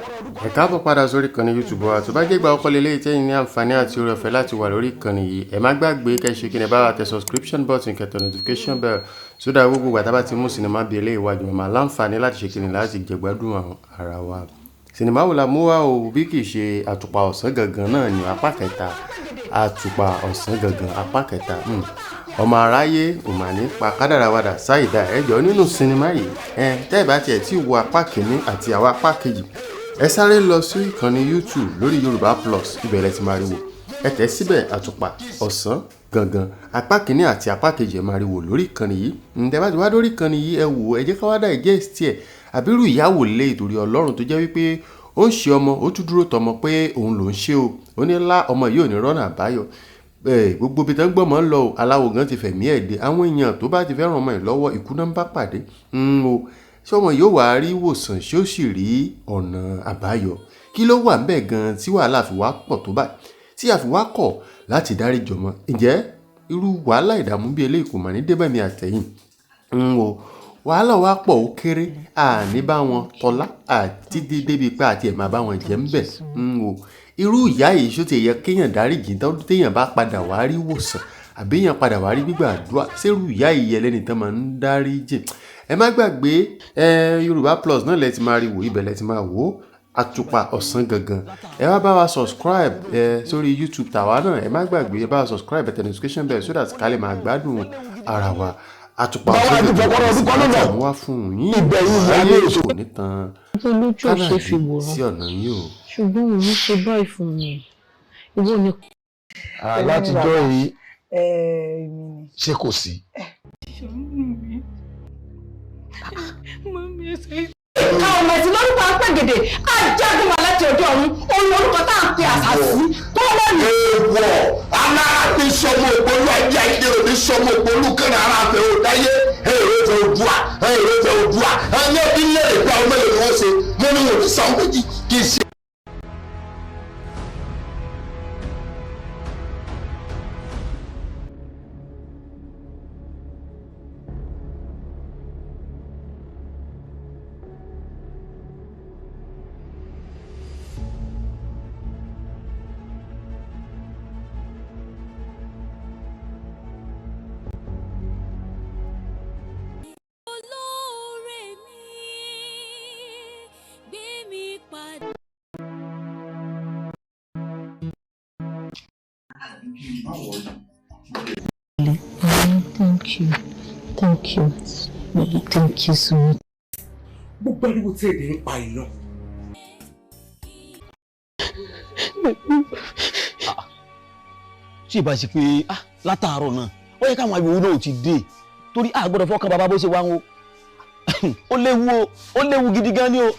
Ẹ káàbọ̀ padà sórí ìkànnì YouTube wa tó bá jẹ́ ìgbà àkọ́kọ́ lélẹ́yìí tẹ́yin ní àǹfààní àti oore ọ̀fẹ́ láti wà lórí ìkànnì yìí ẹ má gbàgbé kẹ́ ṣe kí ni bá wa tẹ subscription button kẹ́tọ̀ notification bell so that gbogbo ìgbà tá bá ti mú sinimá bí eléyìí wá jùmọ̀ máa láǹfààní láti ṣe kí ni láti jẹ̀gbádùn ara wa. Sinimá wo la mú wá o bí kì í ṣe Àtùpà Ọ̀sán Gangan náà ní apá kẹta Àtùpà Ọ̀sán Gangan apá kẹta ọmọ aráyé ò mà ní pa kádàrá wàdà sáìdá ẹjọ́ nínú sinimá yìí tẹ́ ẹ bá tiẹ̀ tí wo apá kìíní àti àwọn apá kejì ẹ sáré lọ sí ìkànnì YouTube lórí Yoruba Plus ibẹ̀ lẹ ti máa rí wò ẹ tẹ̀ síbẹ̀ Àtùpà Ọ̀sán Gangan apá kìíní àti apá kejì ẹ máa rí wò lórí ìkànnì yìí ǹdẹ́ bá ti wá lórí ìkànnì yìí ẹ wò ẹ jẹ́ ká wá dá digest ẹ̀ àbírú ìyàwó lé ìtorí Ọlọ́run tó jẹ́ wípé ó ń ṣe ọmọ ó tún dúró tọmọ pé òun ló ń ṣe o ó ní lá ọmọ yìí ò ní rọ́nà àbáyọ gbogbo ibi tó ń gbọ́mọ ń lọ aláwo gan ti fẹ̀mí ẹ̀ dé àwọn èèyàn tó bá ti fẹ́ ràn ọmọ ẹ̀ lọ́wọ́ ikú náà ń bá pàdé ṣé ọmọ yóò wá rí ìwòsàn ṣé ó sì rí ọ̀nà àbáyọ kí ló wà ńbẹ̀ gan tí wàhálà fi wá pọ̀ tó báyìí tí a fi wá kọ̀ láti dárí jọmọ ǹjẹ́ irú wàhálà ìdààmú bí eléyìí kò mà ní débẹ̀mí àtẹ̀yìn wàhálà wa pọ̀ ó kéré àní bá wọn tọ́lá àti débi pé àti ẹ̀ máa bá wọn jẹ́ ń bẹ̀ irú ìyá yìí ṣó ti yẹ kéèyàn dáríjì tán téèyàn bá padà wá rí ìwòsàn àbí èèyàn padà wá rí gbígbàdúrà ṣérú ìyá yìí yẹ lẹ́ni tán máa ń dáríjì ẹ má gbàgbé Yorùbá Plus náà lẹ ti máa rí wò ibẹ̀ lẹ ti máa wò Àtùpà Ọ̀sán Gangan ẹ wá bá wa subscribe sórí YouTube tàwa náà ẹ má gbàgbé ẹ bá wa subscribe ẹ tẹ notification bell so that ká lè máa gbádùn ara wa Àtùpà Ọ̀sán Gangan láti wá fún yín ayé kò ní tán kánà yìí sí ọ̀nà yìí o. ṣùgbọ́n òun ṣe báyìí fún mi ìwọ ni. látijọ́ yìí ṣé kò sí. káwọn ọmọ ẹ̀sìn lórúkọ apẹ́gẹ̀dẹ̀ ajágun wà láti ọjọ́ ọ̀run òun orúkọ tá à ń pe àṣàṣì tó lẹ́nu. èèwọ̀ alára ní sọmọ ògbólú ẹ̀jẹ̀ ìdí òní sọmọ ògbólú kẹ́rin ara fẹ́ ò dáyé èrè fẹ́ òdùà èrè fẹ́ òdùà ẹni ẹbí lè gba ọmọ èlò ni wọ́n ṣe mo ní òní sàn méjì kì í ṣe. Thank you so much. Gbogbo ariwo tí èdè ń pa iná. Tí ìbá ṣe pé látàárọ̀ náà ó yẹ káwọn àgbèwò náà ti dé torí a gbọ́dọ̀ fọkàn bàbá bó ṣe wá wọn ó léwu gidi gan ni o.